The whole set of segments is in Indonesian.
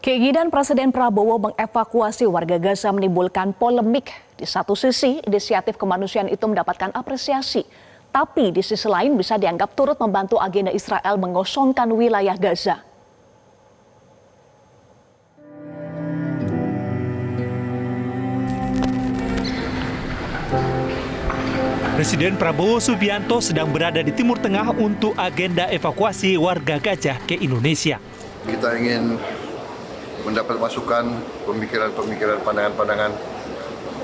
Keinginan Presiden Prabowo mengevakuasi warga Gaza menimbulkan polemik. Di satu sisi, inisiatif kemanusiaan itu mendapatkan apresiasi. Tapi di sisi lain bisa dianggap turut membantu agenda Israel mengosongkan wilayah Gaza. Presiden Prabowo Subianto sedang berada di Timur Tengah untuk agenda evakuasi warga Gaza ke Indonesia. Kita ingin mendapat masukan, pemikiran-pemikiran, pandangan-pandangan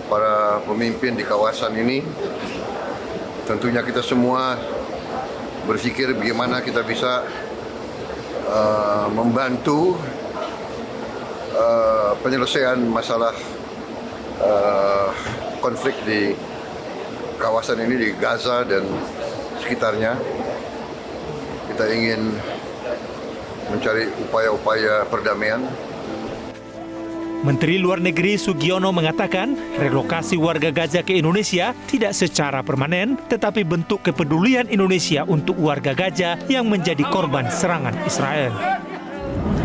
para pemimpin di kawasan ini. Tentunya kita semua berpikir bagaimana kita bisa membantu penyelesaian masalah konflik di kawasan ini, di Gaza dan sekitarnya. Kita ingin mencari upaya-upaya perdamaian. Menteri Luar Negeri Sugiono mengatakan relokasi warga Gaza ke Indonesia tidak secara permanen, tetapi bentuk kepedulian Indonesia untuk warga Gaza yang menjadi korban serangan Israel.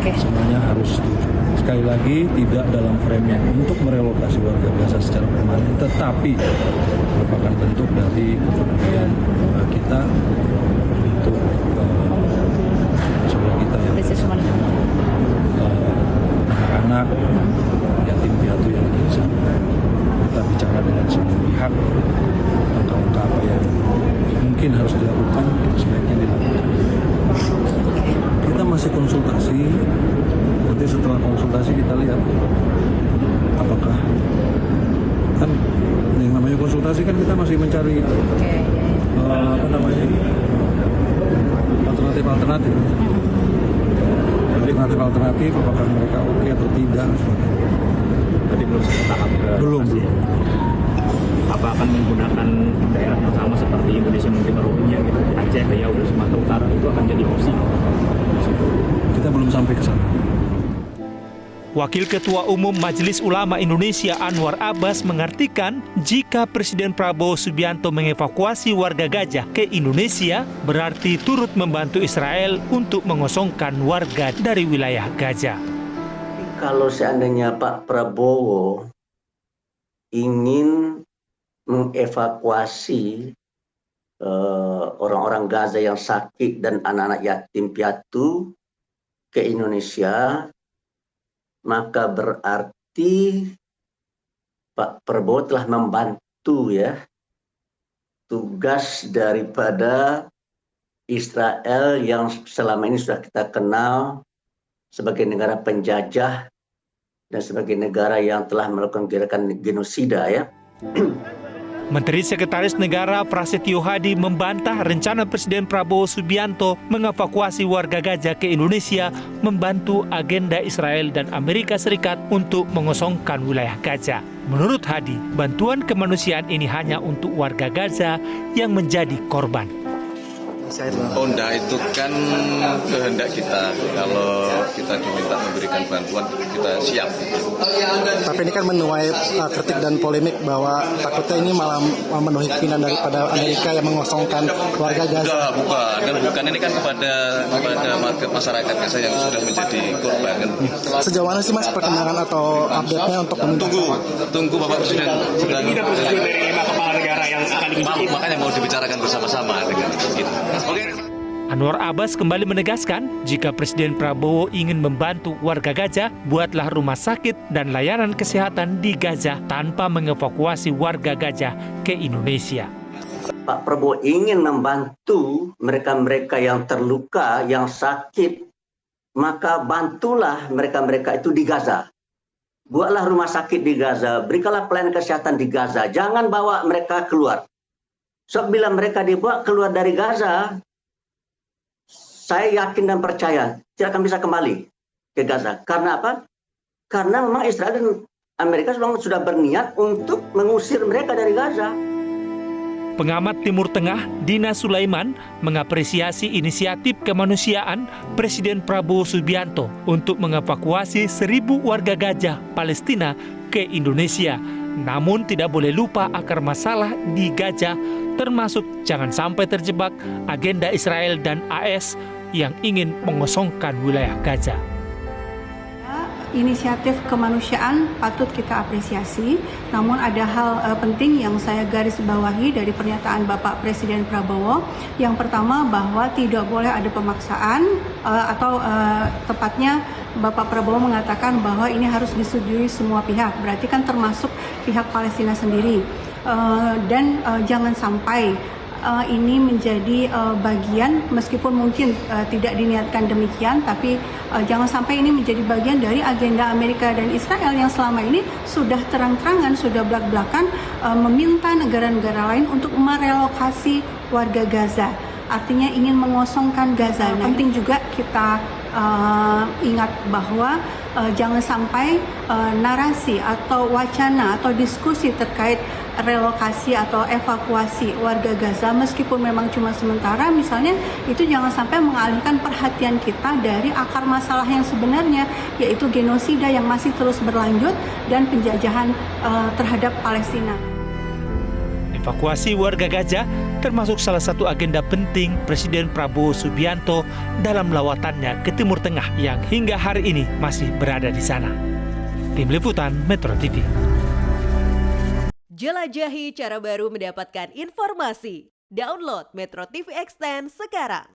Semuanya harus setuju. Sekali lagi, tidak dalam frame-nya untuk merelokasi warga Gaza secara permanen, tetapi merupakan bentuk dari kepedulian kita untuk saudara kita yang anak-anak, yatim piatu yang ada di sana. Kita bicara dengan semua pihak, langkah-langkah apa yang mungkin harus dilakukan, sebaiknya dilakukan. Kita masih konsultasi, nanti setelah konsultasi kita lihat apakah, kan yang namanya konsultasi kan kita masih mencari alternatif apakah mereka oke atau tidak. Tadi belum sampai tahap belum. Apa akan menggunakan daerah yang sama seperti Indonesia menerima Rohingya gitu, Aceh, Riau, dan Sumatera Utara, itu akan jadi opsi? Kita belum sampai ke sana. Wakil Ketua Umum Majelis Ulama Indonesia Anwar Abbas mengartikan jika Presiden Prabowo Subianto mengevakuasi warga Gaza ke Indonesia berarti turut membantu Israel untuk mengosongkan warga dari wilayah Gaza. Kalau seandainya Pak Prabowo ingin mengevakuasi orang-orang Gaza yang sakit dan anak-anak yatim piatu ke Indonesia, maka berarti Pak Prabowo telah membantu tugas daripada Israel yang selama ini sudah kita kenal sebagai negara penjajah dan sebagai negara yang telah melakukan gerakan genosida Menteri Sekretaris Negara Prasetyo Hadi membantah rencana Presiden Prabowo Subianto mengevakuasi warga Gaza ke Indonesia membantu agenda Israel dan Amerika Serikat untuk mengosongkan wilayah Gaza. Menurut Hadi, bantuan kemanusiaan ini hanya untuk warga Gaza yang menjadi korban. Enggak, itu kan kehendak kita. Kalau kita diminta memberikan bantuan, kita siap. Tapi ini kan menuai kritik dan polemik bahwa takutnya ini malah memenuhi keinginan daripada Amerika yang mengosongkan warga Gaza. Bukan. Ini kan kepada masyarakat Gaza yang sudah menjadi korban. Sejauh mana sih Mas perkembangan atau update-nya untuk Tunggu Bapak Presiden. Ini persetujuan dari 5 kepala negara yang akan dikunjungi. Makanya mau dibicarakan bersama-sama dengan kita. Anwar Abbas kembali menegaskan, jika Presiden Prabowo ingin membantu warga Gaza, buatlah rumah sakit dan layanan kesehatan di Gaza tanpa mengevakuasi warga Gaza ke Indonesia. Pak Prabowo ingin membantu mereka-mereka yang terluka, yang sakit, maka bantulah mereka-mereka itu di Gaza. Buatlah rumah sakit di Gaza, berikanlah pelayanan kesehatan di Gaza, jangan bawa mereka keluar. Sebab bila mereka dibawa keluar dari Gaza, saya yakin dan percaya tidak akan bisa kembali ke Gaza. Karena apa? Karena memang Israel dan Amerika sudah berniat untuk mengusir mereka dari Gaza. Pengamat Timur Tengah Dina Sulaiman mengapresiasi inisiatif kemanusiaan Presiden Prabowo Subianto untuk mengevakuasi 1.000 warga Gaza Palestina ke Indonesia. Namun tidak boleh lupa akar masalah di Gaza, termasuk jangan sampai terjebak agenda Israel dan AS yang ingin mengosongkan wilayah Gaza. inisiatif kemanusiaan patut kita apresiasi. Namun ada hal penting yang saya garis bawahi dari pernyataan Bapak Presiden Prabowo. Yang pertama bahwa tidak boleh ada pemaksaan atau tepatnya Bapak Prabowo mengatakan bahwa ini harus disetujui semua pihak. Berarti kan termasuk pihak Palestina sendiri. Dan jangan sampai ini menjadi bagian, meskipun mungkin tidak diniatkan demikian, tapi jangan sampai ini menjadi bagian dari agenda Amerika dan Israel yang selama ini sudah terang-terangan, sudah belak-belakan meminta negara-negara lain untuk merelokasi warga Gaza. Artinya ingin mengosongkan Gaza. Penting juga kita ingat bahwa jangan sampai narasi atau wacana atau diskusi terkait relokasi atau evakuasi warga Gaza meskipun memang cuma sementara misalnya, itu jangan sampai mengalihkan perhatian kita dari akar masalah yang sebenarnya, yaitu genosida yang masih terus berlanjut dan penjajahan terhadap Palestina. Evakuasi warga Gaza termasuk salah satu agenda penting Presiden Prabowo Subianto dalam lawatannya ke Timur Tengah yang hingga hari ini masih berada di sana. Tim Liputan Metro TV. Jelajahi cara baru mendapatkan informasi. Download Metro TV Extend sekarang.